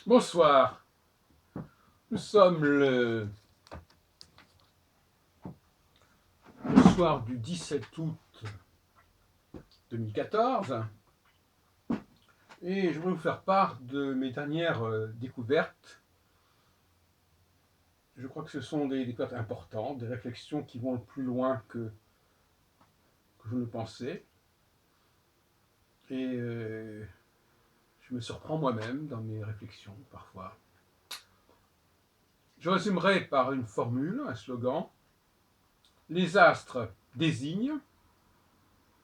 Bonsoir, nous sommes le soir du 17 août 2014 et je voudrais vous faire part de mes dernières découvertes. Je crois que ce sont des découvertes importantes, des réflexions qui vont le plus loin que je ne pensais. Et je me surprends moi-même dans mes réflexions parfois. Je résumerai par une formule, un slogan. Les astres désignent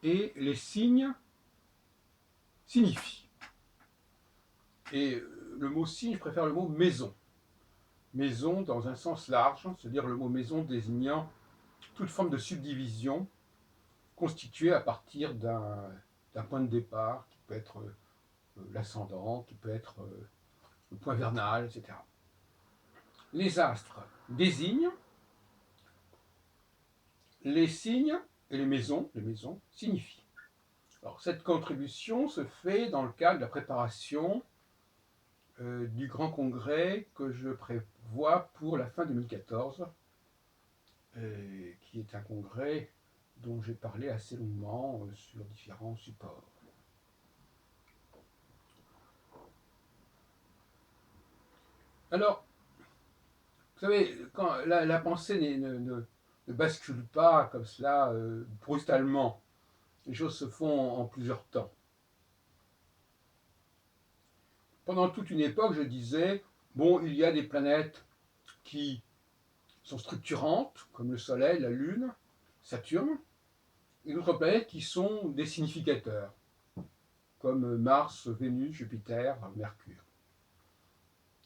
et les signes signifient. Et le mot signe, je préfère le mot maison. Maison dans un sens large, c'est-à-dire le mot maison désignant toute forme de subdivision constituée à partir d'un point de départ, qui peut être l'ascendant, qui peut être le point vernal, etc. Les astres désignent, les signes et les maisons signifient. Alors, cette contribution se fait dans le cadre de la préparation du grand congrès que je prévois pour la fin 2014, qui est un congrès dont j'ai parlé assez longuement sur différents supports. Alors, vous savez, quand la pensée ne bascule pas comme cela brutalement, les choses se font en plusieurs temps. Pendant toute une époque, je disais, bon, il y a des planètes qui sont structurantes, comme le Soleil, la Lune, Saturne, et d'autres planètes qui sont des significateurs, comme Mars, Vénus, Jupiter, Mercure.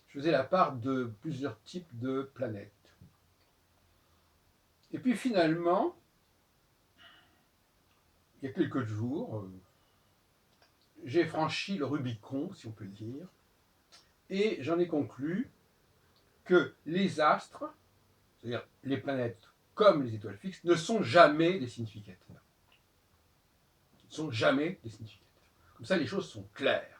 Je faisais la part de plusieurs types de planètes. Et puis finalement, il y a quelques jours, j'ai franchi le Rubicon, si on peut dire, et j'en ai conclu que les astres, c'est-à-dire les planètes comme les étoiles fixes, ne sont jamais des significateurs. Ils ne sont jamais des significateurs. Comme ça, les choses sont claires.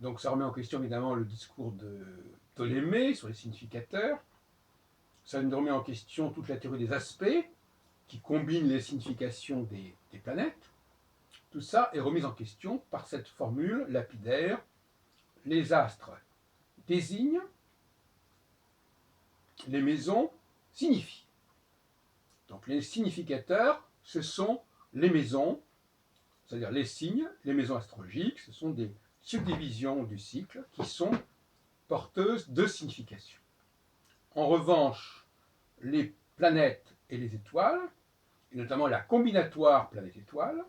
Donc ça remet en question évidemment le discours de Ptolémée sur les significateurs. Ça nous remet en question toute la théorie des aspects qui combine les significations des planètes. Tout ça est remis en question par cette formule lapidaire. Les astres désignent, les maisons signifient. Donc les significateurs, ce sont les maisons, c'est-à-dire les signes, les maisons astrologiques, ce sont des subdivisions du cycle qui sont porteuses de signification. En revanche, les planètes et les étoiles, et notamment la combinatoire planète-étoile,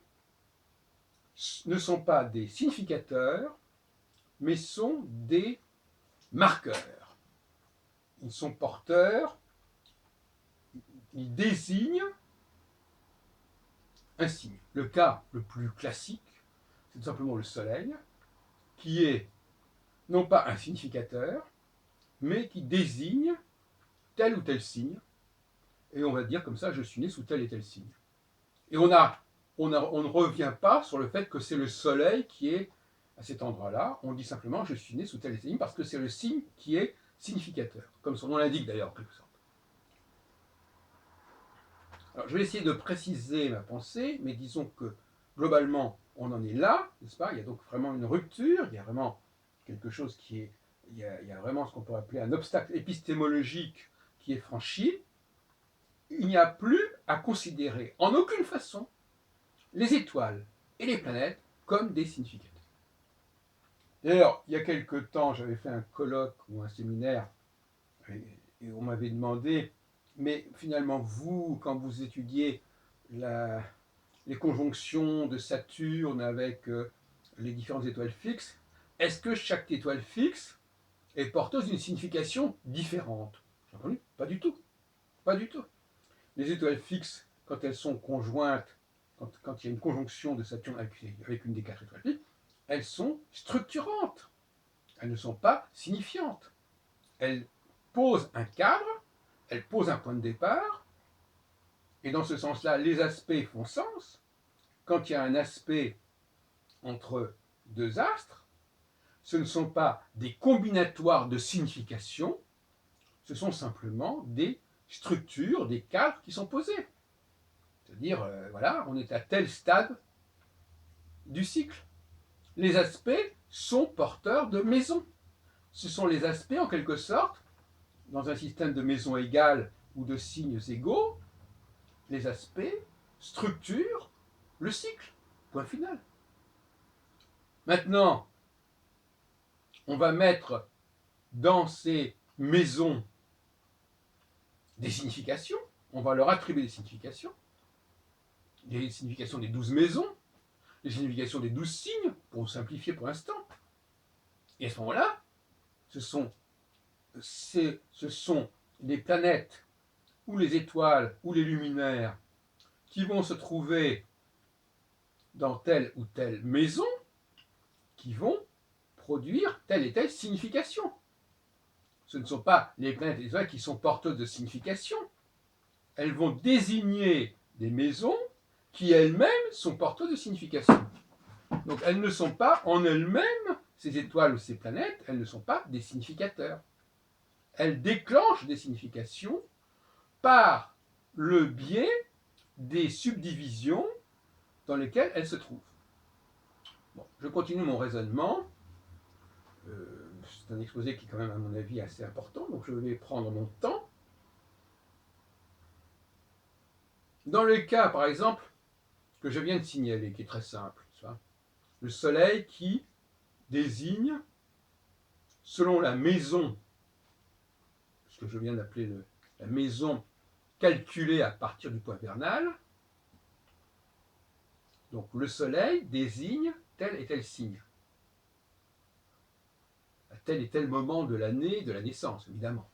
ne sont pas des significateurs, mais sont des marqueurs. Ils sont porteurs, ils désignent un signe. Le cas le plus classique, c'est tout simplement le Soleil, qui est non pas un significateur, mais qui désigne tel ou tel signe, et on va dire comme ça, je suis né sous tel et tel signe. Et on ne revient pas sur le fait que c'est le Soleil qui est à cet endroit-là, on dit simplement je suis né sous tel et tel signe, parce que c'est le signe qui est significateur, comme son nom l'indique d'ailleurs en quelque sorte. Alors, je vais essayer de préciser ma pensée, mais disons que globalement, on en est là, n'est-ce pas? Il y a donc vraiment une rupture, il y a vraiment quelque chose qui est... Il y a vraiment ce qu'on pourrait appeler un obstacle épistémologique qui est franchi. Il n'y a plus à considérer en aucune façon les étoiles et les planètes comme des significateurs. D'ailleurs, il y a quelque temps, j'avais fait un colloque ou un séminaire et on m'avait demandé, mais finalement, vous, quand vous étudiez les conjonctions de Saturne avec les différentes étoiles fixes, est-ce que chaque étoile fixe est porteuse d'une signification différente? J'ai répondu, pas du tout. Pas du tout. Les étoiles fixes, quand elles sont conjointes, quand il y a une conjonction de Saturne avec une des 4 étoiles fixes, elles sont structurantes. Elles ne sont pas signifiantes. Elles posent un cadre, elles posent un point de départ, et dans ce sens-là, les aspects font sens. Quand il y a un aspect entre deux astres, ce ne sont pas des combinatoires de signification, ce sont simplement des structures, des cadres qui sont posés. C'est-à-dire, voilà, on est à tel stade du cycle. Les aspects sont porteurs de maisons. Ce sont les aspects, en quelque sorte, dans un système de maisons égales ou de signes égaux, les aspects structurent le cycle. Point final. Maintenant, on va mettre dans ces maisons des significations. On va leur attribuer des significations. Les significations des 12 maisons, les significations des 12 signes, pour simplifier pour l'instant. Et à ce moment-là, ce sont les planètes ou les étoiles ou les luminaires qui vont se trouver dans telle ou telle maison qui vont produire telle et telle signification. Ce ne sont pas les planètes et les étoiles qui sont porteuses de signification. Elles vont désigner des maisons qui elles-mêmes sont porteuses de signification. Donc elles ne sont pas en elles-mêmes, ces étoiles ou ces planètes, elles ne sont pas des significateurs. Elles déclenchent des significations par le biais des subdivisions dans lesquelles elles se trouvent. Bon, je continue mon raisonnement. C'est un exposé qui est quand même, à mon avis, assez important, donc je vais prendre mon temps. Dans le cas, par exemple, que je viens de signaler, qui est très simple, le soleil qui désigne, selon la maison, ce que je viens d'appeler la maison calculée à partir du point vernal, donc le soleil désigne tel et tel signe, à tel et tel moment de l'année, de la naissance, évidemment.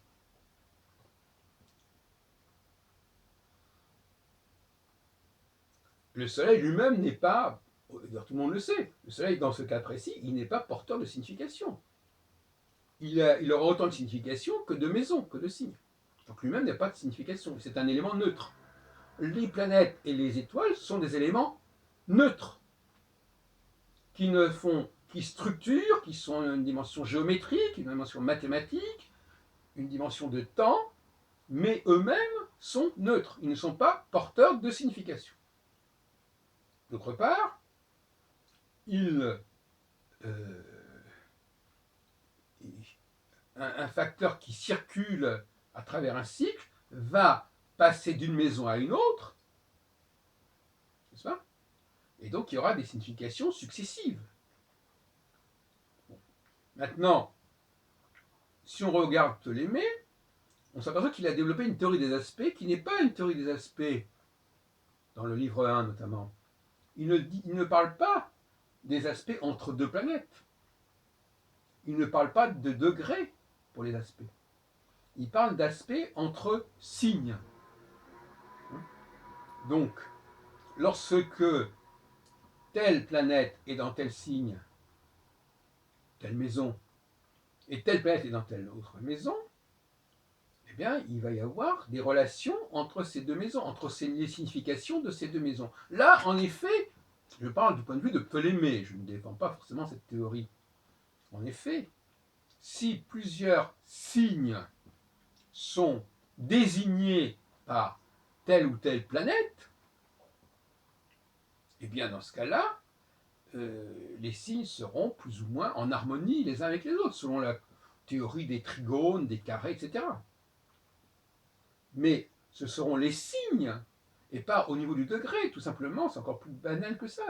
Le soleil lui-même n'est pas, tout le monde le sait, le soleil dans ce cas précis, il n'est pas porteur de signification. Il aura autant de signification que de maisons, que de signes. Donc lui-même n'a pas de signification, c'est un élément neutre. Les planètes et les étoiles sont des éléments neutres, qui structurent, qui sont une dimension géométrique, une dimension mathématique, une dimension de temps, mais eux-mêmes sont neutres, ils ne sont pas porteurs de signification. D'autre part, un facteur qui circule à travers un cycle va passer d'une maison à une autre, n'est-ce pas? Et donc il y aura des significations successives. Bon. Maintenant, si on regarde Ptolémée, on s'aperçoit qu'il a développé une théorie des aspects qui n'est pas une théorie des aspects, dans le livre 1 notamment. Il ne parle pas des aspects entre deux planètes. Il ne parle pas de degrés pour les aspects. Il parle d'aspects entre signes. Donc, lorsque telle planète est dans tel signe, telle maison, et telle planète est dans telle autre maison, eh bien, il va y avoir des relations entre ces deux maisons, entre les significations de ces deux maisons. Là, en effet, je parle du point de vue de Ptolémée, je ne défends pas forcément cette théorie. En effet, si plusieurs signes sont désignés par telle ou telle planète, eh bien, dans ce cas-là, les signes seront plus ou moins en harmonie les uns avec les autres, selon la théorie des trigones, des carrés, etc. Mais ce seront les signes, et pas au niveau du degré, tout simplement, c'est encore plus banal que ça.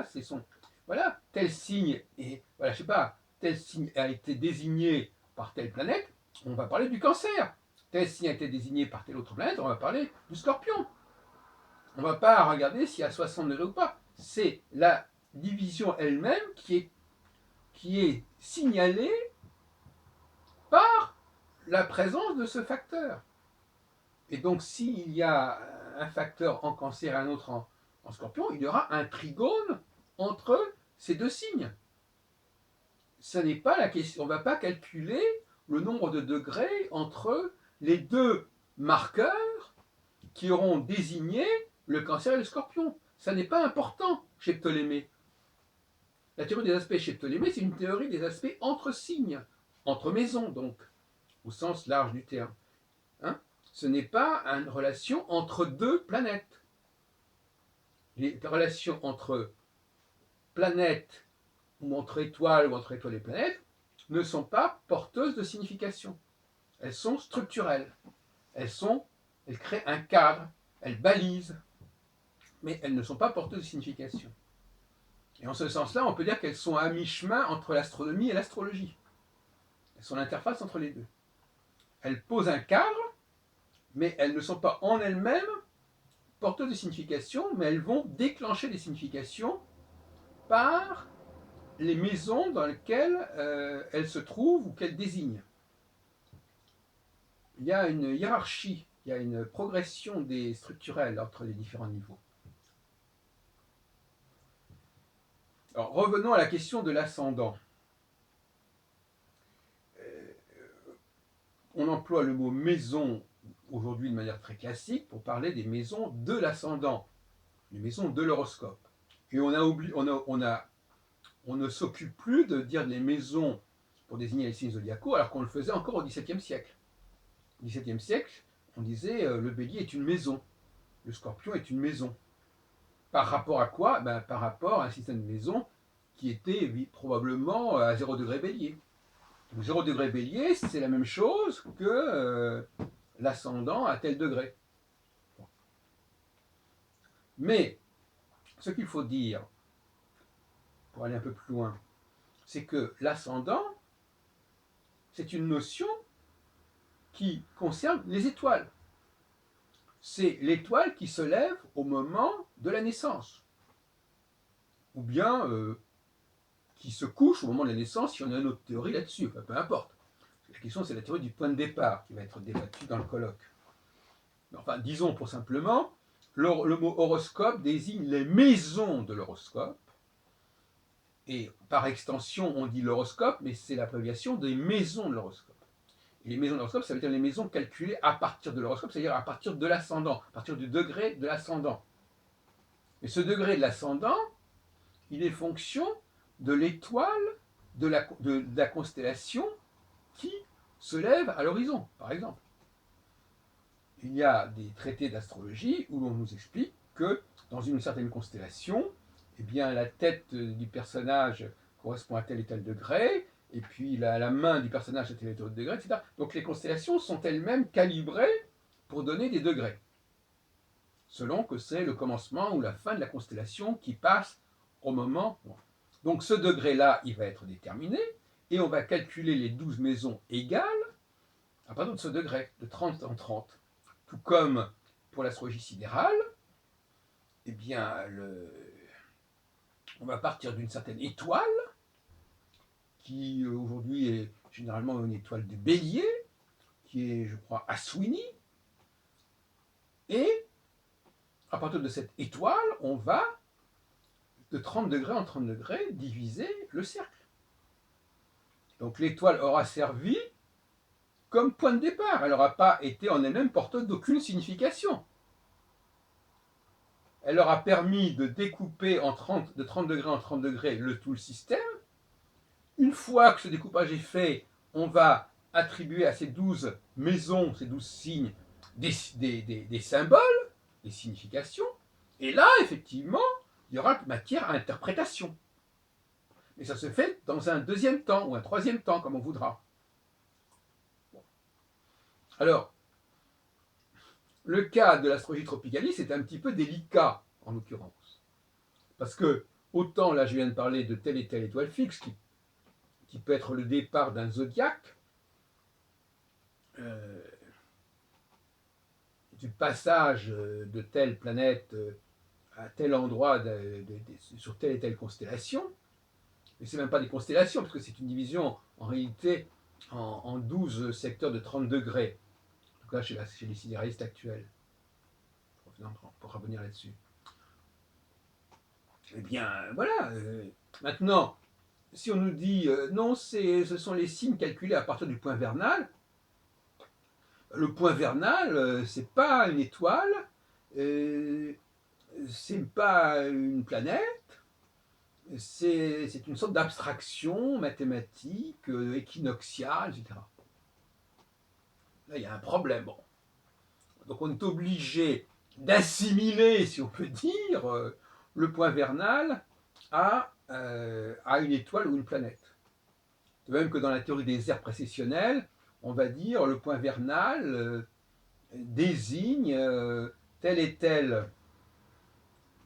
Voilà, tel signe, voilà, je sais pas, tel signe a été désigné par telle planète, on va parler du Cancer. Tel signe a été désigné par telle autre planète, on va parler du Scorpion. On ne va pas regarder s'il y a 60 degrés ou pas. C'est la division elle-même qui est signalée par la présence de ce facteur. Et donc, s'il y a un facteur en Cancer et un autre en Scorpion, il y aura un trigone entre ces deux signes. Ce n'est pas la question, on ne va pas calculer le nombre de degrés entre les deux marqueurs qui auront désigné le Cancer et le Scorpion. Ça n'est pas important chez Ptolémée. La théorie des aspects chez Ptolémée, c'est une théorie des aspects entre signes, entre maisons donc, au sens large du terme. Hein, ce n'est pas une relation entre deux planètes. Les relations entre planètes ou entre étoiles et planètes ne sont pas porteuses de signification. Elles sont structurelles. Elles créent un cadre, elles balisent, mais elles ne sont pas porteuses de signification. Et en ce sens-là, on peut dire qu'elles sont à mi-chemin entre l'astronomie et l'astrologie. Elles sont l'interface entre les deux. Elles posent un cadre, mais elles ne sont pas en elles-mêmes porteuses de signification, mais elles vont déclencher des significations par les maisons dans lesquelles elles se trouvent ou qu'elles désignent. Il y a une hiérarchie, il y a une progression des structurels entre les différents niveaux. Alors, revenons à la question de l'ascendant. On emploie le mot maison aujourd'hui de manière très classique pour parler des maisons de l'ascendant, les maisons de l'horoscope. Et on ne s'occupe plus de dire les maisons pour désigner les signes zodiacaux, alors qu'on le faisait encore au XVIIe siècle. Au XVIIe siècle, on disait le bélier est une maison, le scorpion est une maison. Par rapport à quoi? Par rapport à un système de maisons qui était probablement à 0 degré bélier. Donc 0 degré bélier, c'est la même chose que l'ascendant à tel degré. Mais ce qu'il faut dire, pour aller un peu plus loin, c'est que l'ascendant, c'est une notion qui concerne les étoiles. C'est l'étoile qui se lève au moment de la naissance. Ou bien qui se couche au moment de la naissance, si on a une autre théorie là-dessus, enfin, peu importe. La question, c'est la théorie du point de départ qui va être débattue dans le colloque. Enfin, disons pour simplement, le mot horoscope désigne les maisons de l'horoscope. Et par extension, on dit l'horoscope, mais c'est l'abréviation des maisons de l'horoscope. Et les maisons de l'horoscope, ça veut dire les maisons calculées à partir de l'horoscope, c'est-à-dire à partir de l'ascendant, à partir du degré de l'ascendant. Et ce degré de l'ascendant, il est fonction de l'étoile de la constellation qui se lève à l'horizon, par exemple. Il y a des traités d'astrologie où l'on nous explique que dans une certaine constellation, eh bien, la tête du personnage correspond à tel et tel degré, et puis la main du personnage à tel et tel degré, etc. Donc les constellations sont elles-mêmes calibrées pour donner des degrés, selon que c'est le commencement ou la fin de la constellation qui passe au moment. Donc ce degré-là, il va être déterminé, et on va calculer les 12 maisons égales à partir de ce degré, de 30 en 30. Tout comme pour l'astrologie sidérale, eh bien, on va partir d'une certaine étoile, qui aujourd'hui est généralement une étoile de bélier, qui est, je crois, Aswini, et à partir de cette étoile, on va, de 30 degrés en 30 degrés, diviser le cercle. Donc l'étoile aura servi comme point de départ. Elle n'aura pas été en elle-même porteuse d'aucune signification. Elle leur a permis de découper de 30 degrés en 30 degrés tout le système. Une fois que ce découpage est fait, on va attribuer à ces 12 maisons, ces 12 signes, des symboles, des significations. Et là, effectivement, il y aura matière à interprétation. Mais ça se fait dans un deuxième temps ou un troisième temps, comme on voudra. Alors, le cas de l'astrologie tropicalis est un petit peu délicat, en l'occurrence. Parce que, autant là je viens de parler de telle et telle étoile fixe, qui peut être le départ d'un zodiaque, du passage de telle planète à tel endroit sur telle et telle constellation, mais ce n'est même pas des constellations, parce que c'est une division en réalité en 12 secteurs de 30 degrés, en tout cas chez les sidéralistes actuels, pour revenir là-dessus. Eh bien, voilà. Maintenant, si on nous dit non, ce sont les signes calculés à partir du point vernal, le point vernal, c'est pas une étoile, c'est pas une planète, c'est une sorte d'abstraction mathématique, équinoxiale, etc. Là, il y a un problème. Bon. Donc on est obligé d'assimiler, si on peut dire, le point vernal à une étoile ou une planète. De même que dans la théorie des aires précessionnelles, on va dire le point vernal désigne telle et telle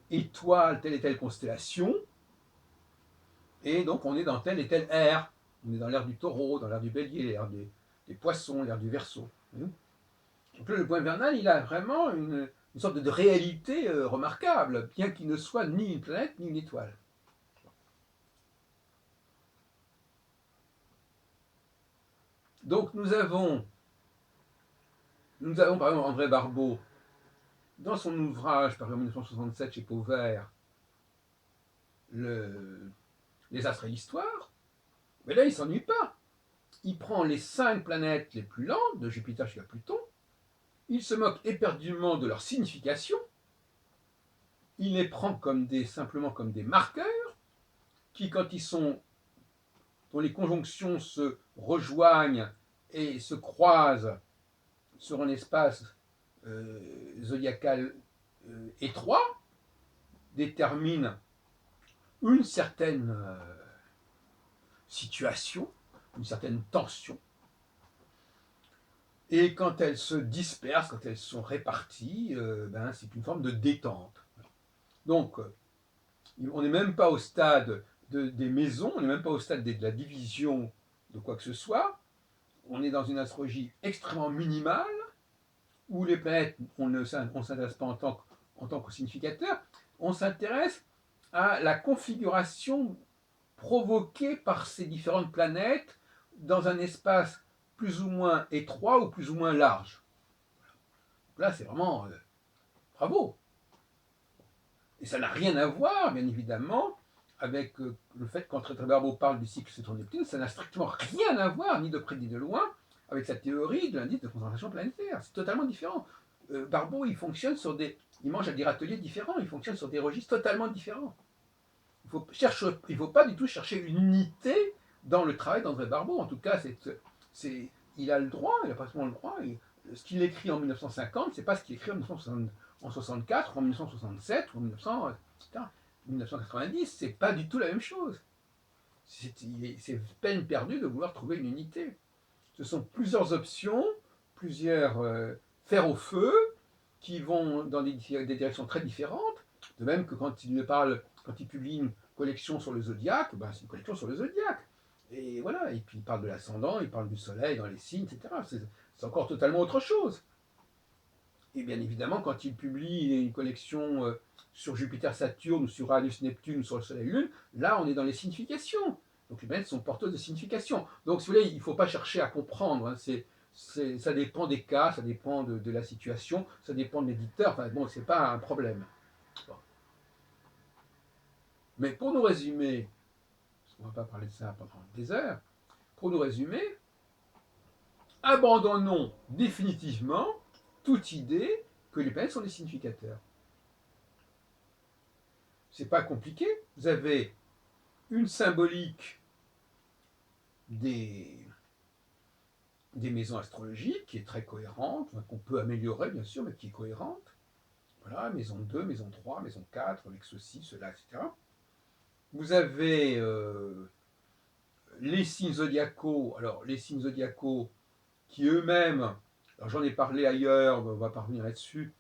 étoile, telle et telle constellation, et donc on est dans telle et telle ère. On est dans l'ère du taureau, dans l'ère du bélier, l'ère des poissons, l'ère du verseau. Donc là, le point vernal, il a vraiment une sorte de réalité remarquable, bien qu'il ne soit ni une planète ni une étoile. Donc nous avons par exemple André Barbeau, dans son ouvrage paru en 1967 chez Pauvert, Les astres et l'histoire, mais là il ne s'ennuie pas. Il prend les 5 planètes les plus lentes, de Jupiter jusqu'à Pluton, il se moque éperdument de leur signification, il les prend simplement comme des marqueurs, qui quand ils sont, dont les conjonctions se rejoignent et se croisent sur un espace zodiacal étroit, déterminent une certaine situation, une certaine tension. Et quand elles se dispersent, quand elles sont réparties, c'est une forme de détente. Donc, on n'est même pas au stade des maisons, on n'est même pas au stade de la division de quoi que ce soit. On est dans une astrologie extrêmement minimale, où les planètes, on ne s'intéresse pas en tant que significateur, on s'intéresse à la configuration provoquée par ces différentes planètes dans un espace plus ou moins étroit ou plus ou moins large. Là, c'est vraiment bravo. Et ça n'a rien à voir, bien évidemment, avec le fait qu'André Barbeau parle du cycle Saturne-Neptune, ça n'a strictement rien à voir, ni de près ni de loin, avec sa théorie de l'indice de concentration planétaire. C'est totalement différent. Barbeau, il fonctionne sur il mange à des râteliers différents, il fonctionne sur des registres totalement différents. Il ne faut pas du tout chercher une unité dans le travail d'André Barbeau. En tout cas, il a le droit, il a pratiquement le droit. Ce qu'il écrit en 1950, c'est pas ce qu'il écrit en 1964, en 1967 ou en 1990. C'est pas du tout la même chose. C'est peine perdue de vouloir trouver une unité. Ce sont plusieurs options, plusieurs fers au feu qui vont dans des directions très différentes. De même que quand il publie une collection sur le zodiaque, c'est une collection sur le zodiaque. Et voilà, et puis il parle de l'ascendant, il parle du soleil dans les signes, etc. C'est encore totalement autre chose. Et bien évidemment, quand il publie une collection sur Jupiter-Saturne, ou sur Uranus-Neptune, ou sur le Soleil-Lune, là on est dans les significations. Donc les planètes sont porteuses de signification. Donc si vous voulez, il ne faut pas chercher à comprendre. Hein, ça dépend des cas, ça dépend de la situation, ça dépend de l'éditeur. Enfin bon, c'est pas un problème. Bon. Mais pour nous résumer, parce qu'on ne va pas parler de ça pendant des heures, pour nous résumer, abandonnons définitivement toute idée que les planètes sont des significateurs. C'est pas compliqué. Vous avez une symbolique des maisons astrologiques qui est très cohérente, qu'on peut améliorer bien sûr, mais qui est cohérente. Voilà, maison 2, maison 3, maison 4, avec ceci, cela, etc. Vous avez les signes zodiacaux. Alors, les signes zodiacaux qui eux-mêmes, alors j'en ai parlé ailleurs, on va pas revenir là-dessus,